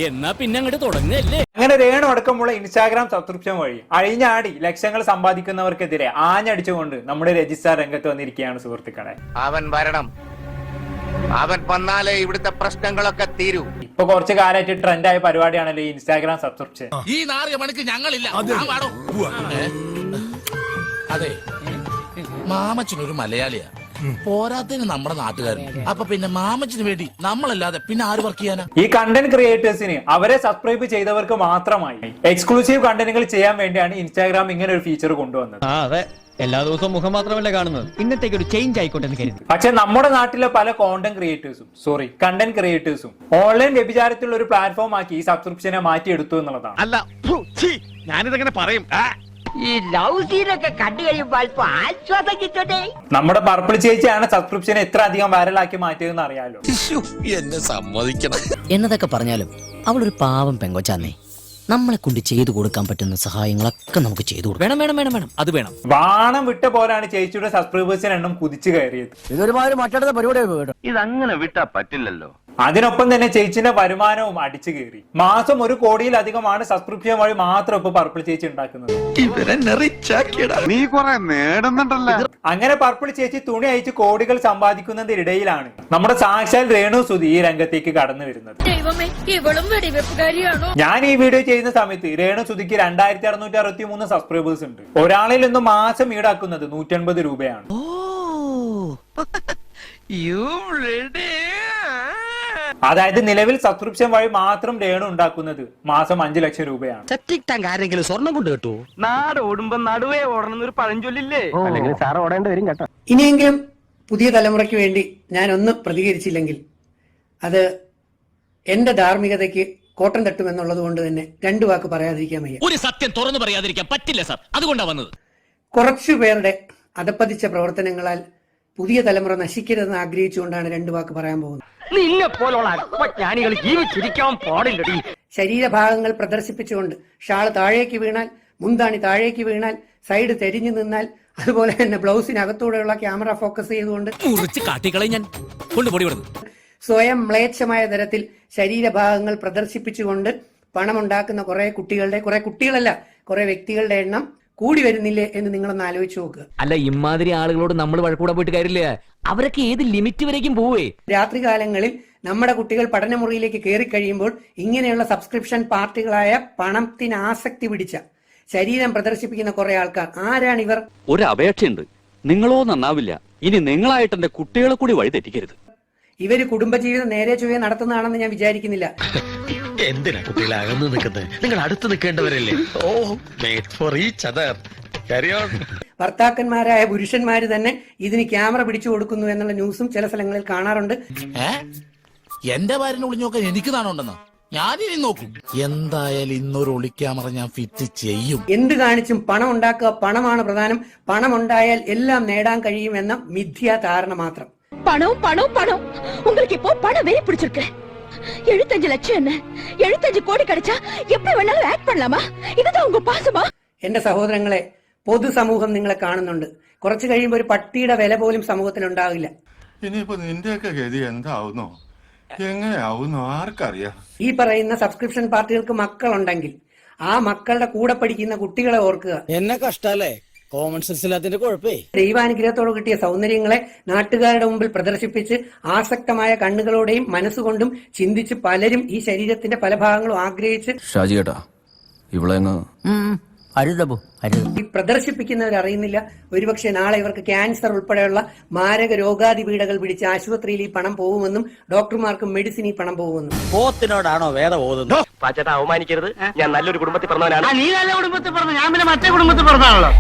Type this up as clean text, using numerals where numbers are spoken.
എന്നാ പിന്നെ അങ്ങോട്ട് തുടങ്ങല്ലേ. അങ്ങനെ രേണു അടക്കമുള്ള ഇൻസ്റ്റാഗ്രാം സബ്സ്ക്രിപ്ഷൻ വഴി അഴിഞ്ഞാടി ലക്ഷങ്ങൾ സമ്പാദിക്കുന്നവർക്കെതിരെ ആഞ്ഞടിച്ചുകൊണ്ട് നമ്മുടെ രജിസ്ട്രാർ രംഗത്ത് വന്നിരിക്കുകയാണ് സുഹൃത്തുക്കളെ. അവൻ വരണം, അവൻ വന്നാലേ ഇവിടുത്തെ പ്രശ്നങ്ങളൊക്കെ തീരൂ. ഇപ്പൊ കുറച്ച് കാലമായിട്ട് ട്രെൻഡ് ആയ പരിപാടിയാണല്ലോ ഈ ഇൻസ്റ്റാഗ്രാം സബ്സ്ക്രിപ്ഷൻ. ഈ 4 മണിക്ക് ഞങ്ങളില്ല. അതെ, മാമച്ചനൊരു മലയാളിയാ, പോരാത്തതിന് നമ്മുടെ നാട്ടുകാരൻ. അപ്പൊ പിന്നെ മാമച്ചന് വേണ്ടി നമ്മളല്ലാതെ പിന്നെ ആര് വർക്ക് ചെയ്യാനാ? ഈ കണ്ടന്റ് ക്രിയേറ്റേഴ്സിന് അവരെ സബ്സ്ക്രൈബ് ചെയ്തവർക്ക് മാത്രമായി എക്സ്ക്ലൂസീവ് കണ്ടന്റുകൾ ചെയ്യാൻ വേണ്ടിയാണ് ഇൻസ്റ്റാഗ്രാം ഇങ്ങനെ ഒരു ഫീച്ചർ കൊണ്ടുവന്നത്. അതെ, എല്ലാ ദിവസവും മുഖം മാത്രമല്ല കാണുന്നത്, ഇന്നത്തേക്ക് ഒരു ചേഞ്ച് ആയിക്കോട്ടെ എന്ന് കരുതി. പക്ഷെ നമ്മുടെ നാട്ടിലെ പല കണ്ടന്റ് ക്രിയേറ്റേഴ്സും ഓൺലൈൻ വ്യഭിചാരത്തിലുള്ള ഒരു പ്ലാറ്റ്ഫോം ആക്കി ഈ സബ്സ്ക്രിപ്ഷനെ മാറ്റിയെടുത്തു എന്നുള്ളതാണ്. അല്ല, ഞാനിതങ്ങനെ പറയും. ഈ ലവ് സീനൊക്കെ കണ്ടു കഴിയുമ്പോൾ അല്പം ആശ്വാസം കിട്ടട്ടെ. നമ്മുടെ പർപ്പിൾ ചേച്ചിയാണ് സബ്സ്ക്രിപ്ഷനെ എത്ര അധികം വൈറലാക്കി മാറ്റിയതെന്ന് അറിയാലോ. എന്നെ സമ്മതിക്കണം. എന്നതൊക്കെ പറഞ്ഞാലും അവളൊരു പാവം പെങ്കൊച്ചാന്നേ. നമ്മളെ കൊണ്ട് ചെയ്തു കൊടുക്കാൻ പറ്റുന്ന സഹായങ്ങളൊക്കെ നമുക്ക് ചെയ്തു കൊടുക്കാം. വേണം വേണം വേണം വേണം അത് വേണം. വാണം വിട്ട പോലാണ് ചേച്ചിയുടെ സബ്സ്ക്രൈബേഴ്സിന് എണ്ണം കുതിച്ചു കയറിയത്. ഇതൊരുമാതിരി മറ്റടുത്ത പരിപാടി. ഇതങ്ങനെ വിട്ടാ പറ്റില്ലല്ലോ. അതിനൊപ്പം തന്നെ ചേച്ചിന്റെ വരുമാനവും അടിച്ചു കയറി. മാസം 1 കോടിയിലധികമാണ് സബ്സ്ക്രിപ്ഷൻ വഴി മാത്രം ഇപ്പൊ പർപ്പിൾ ചേച്ചി ഉണ്ടാക്കുന്നത്. നീ കുറെ നേടുന്നുണ്ടല്ലോ. അങ്ങനെ പർപ്പിൾ ചേച്ചി തുണി അയച്ച് കോടികൾ സമ്പാദിക്കുന്നതിനിടയിലാണ് നമ്മുടെ സാക്ഷാൽ രേണു സുധി ഈ രംഗത്തേക്ക് കടന്നു വരുന്നത്. ഞാൻ ഈ വീഡിയോ ചെയ്യുന്ന സമയത്ത് രേണു സുധിക്ക് 2663 സബ്സ്ക്രൈബേഴ്സ് ഉണ്ട്. ഒരാളിൽ നിന്ന് മാസം ഈടാക്കുന്നത് 150 രൂപയാണ്. അതായത് നിലവിൽ സബ്സ്ക്രിപ്ഷൻ വഴി മാത്രം രേണു ഉണ്ടാക്കുന്നത് മാസം 5 ലക്ഷം രൂപയാണ്. സെപ്റ്റിക് ടാങ്ക് ആരെങ്കിലും സ്വർണം കൊണ്ട് കിട്ടുമോ? നാട് ഓടുമ്പോ നടുവേ ഓടണമെന്നൊരു പഴഞ്ചൊല്ലില്ലേ? അല്ലെങ്കിൽ സാർ ഓടേണ്ടി വരും കേട്ടോ. ഇനിയെങ്കിലും പുതിയ തലമുറയ്ക്ക് വേണ്ടി ഞാൻ ഒന്ന് പ്രതികരിച്ചില്ലെങ്കിൽ അത് എന്റെ ധാർമ്മികതയ്ക്ക് കോട്ടം തട്ടുമെന്നുള്ളത് കൊണ്ട് തന്നെ 2 വാക്ക് പറയാതിരിക്കാൻ വയ്യ. ഒരു സത്യം തുറന്നു പറയാതിരിക്കാൻ പറ്റില്ല സാർ, അതുകൊണ്ടാ വന്നത്. കുറച്ചുപേരുടെ അധപ്പതിച്ച പ്രവർത്തനങ്ങളാൽ പുതിയ തലമുറ നശിക്കരുതെന്ന് ആഗ്രഹിച്ചുകൊണ്ടാണ് 2 വാക്ക് പറയാൻ പോകുന്നത്. നിന്നെ പോലുള്ള അല്പജ്ഞാനികൾ ജീവിച്ചിരിക്കാൻ പാടില്ലടി. ശരീരഭാഗങ്ങൾ പ്രദർശിപ്പിച്ചുകൊണ്ട് ഷാള് താഴേക്ക് വീണാൽ, മുന്താണി താഴേക്ക് വീണാൽ, സൈഡ് തെരിഞ്ഞു നിന്നാൽ, അതുപോലെ തന്നെ ബ്ലൗസിനകത്തൂടെയുള്ള ക്യാമറ ഫോക്കസ് ചെയ്തുകൊണ്ട് സ്വയം മ്ലേച്ഛമായ തരത്തിൽ ശരീരഭാഗങ്ങൾ പ്രദർശിപ്പിച്ചുകൊണ്ട് പണമുണ്ടാക്കുന്ന കുറെ കുട്ടികളല്ല കുറെ വ്യക്തികളുടെ എണ്ണം കൂടി വരുന്നില്ലേ എന്ന് നിങ്ങളൊന്ന് ആലോചിച്ച് നോക്കുക. അല്ല, ഇമാതിരി ആളുകളോട് നമ്മൾ വഴക്കൂടെ പോയിട്ട് കാര്യമില്ല. അവരൊക്കെ ഏത് ലിമിറ്റ് വരേക്കും പോവേ. രാത്രികാലങ്ങളിൽ നമ്മുടെ കുട്ടികൾ പഠനമുറിയിലേക്ക് കയറി കഴിയുമ്പോൾ ഇങ്ങനെയുള്ള സബ്സ്ക്രിപ്ഷൻ പാർട്ടികളായ പണത്തിന് ആസക്തി പിടിച്ച ശരീരം പ്രദർശിപ്പിക്കുന്ന കുറെ ആൾക്കാർ ആരാണ് ഇവർ? ഒരു അപേക്ഷയുണ്ട്, നിങ്ങളോ നന്നാവില്ല, ഇനി നിങ്ങളായിട്ട് എന്റെ കുട്ടികളെ കൂടി വഴി തെറ്റിക്കരുത്. ഇവര് കുടുംബജീവിതം നേരെ ചൊവ്വേ നടത്തുന്നതാണെന്ന് ഞാൻ വിചാരിക്കുന്നില്ല. എന്തിനാ കുട്ടികളെ അകന്ന് നിൽക്കുന്നത്? നിങ്ങൾ അടുത്ത് നിൽക്കേണ്ടവരല്ലേ? ഓ, മേഡ് ഫോർ ഈച്ച് അതർ. ഭർത്താക്കന്മാരായ പുരുഷന്മാര് തന്നെ ഇതിന് ക്യാമറ പിടിച്ചു കൊടുക്കുന്നു എന്നുള്ള ന്യൂസും ചില സ്ഥലങ്ങളിൽ കാണാറുണ്ട്. എന്റെ ഭാര്യനെ ഒളിഞ്ഞു നോക്കാൻ എനിക്ക് നാണുണ്ടെന്നോ? ഞാനിനി നോക്കും. എന്തായാലും ഇന്നൊരു ഒളിക്യാമറ ഞാൻ ഫിറ്റ് ചെയ്യും. എന്ത് കാണിച്ചും പണം ഉണ്ടാക്കുക, പണമാണ് പ്രധാനം, പണം ഉണ്ടായാൽ എല്ലാം നേടാൻ കഴിയുമെന്ന മിഥ്യാ ധാരണ മാത്രം. பணம் பணம் பணம் உங்களுக்கு இப்போ பண வெறி பிடிச்சிருக்கு. 75 லட்சம் என்ன 75 கோடி கிடைச்சா எப்படி வேணாலும் ஆக்ட் பண்ணலாமா? இதுதான் உங்க பாசமா? എന്റെ സഹോദരങ്ങളെ, പൊതുസമൂഹം നിങ്ങളെ കാണുന്നുണ്ട്. കുറച്ചു കഴിയുമ്പോൾ ഒരു പട്ടിയുടെ വില പോലും സമൂഹത്തിൽ ഉണ്ടാവില്ല. ഇനിയിപ്പോ നിന്റെയൊക്കെ ഗതി എന്താവുന്നോ എങ്ങനെയാവുന്നോ ആർക്കറിയാം. ഈ പറയുന്ന സബ്സ്ക്രിപ്ഷൻ പാർട്ടികൾക്ക് മക്കളുണ്ടെങ്കിൽ ആ മക്കളുടെ കൂടെ പഠിക്കുന്ന കുട്ടികളെ ഓർക്കുക. എന്നെ കഷ്ടല്ലേ, കോമൺ സെൻസ് ഇല്ലാത്തതിന്റെ കുഴപ്പേ. ദൈവാനുഗ്രഹത്തോട് കിട്ടിയ സൗന്ദര്യങ്ങളെ നാട്ടുകാരുടെ മുമ്പിൽ പ്രദർശിപ്പിച്ച് ആസക്തമായ കണ്ണുകളോടെയും മനസ്സുകൊണ്ടും ചിന്തിച്ച് പലരും ഈ ശരീരത്തിന്റെ പല ഭാഗങ്ങളും ആഗ്രഹിച്ച് ഷാജി കേട്ടാ ഇവിടെ ഈ പ്രദർശിപ്പിക്കുന്നവർ അറിയുന്നില്ല. ഒരുപക്ഷെ നാളെ ഇവർക്ക് ക്യാൻസർ ഉൾപ്പെടെയുള്ള മാരക രോഗാതി പീഠകൾ പിടിച്ച് ആശുപത്രിയിൽ ഈ പണം പോകുമെന്നും ഡോക്ടർമാർക്കും മെഡിസിൻ ഈ പണം പോകുമെന്നും. പോത്തിനോടാണോ വേദം ഓതുന്നത്? പാച്ചേട്ടാ, അവമാനിക്കരുത്. ഞാൻ നല്ലൊരു കുടുംബത്തിൽ പറഞ്ഞവനാണ്. നീ നല്ല കുടുംബത്തിൽ പറഞ്ഞു, ഞാൻ പിന്നെ മറ്റേ കുടുംബത്തിൽ പറഞ്ഞാണല്ലോ.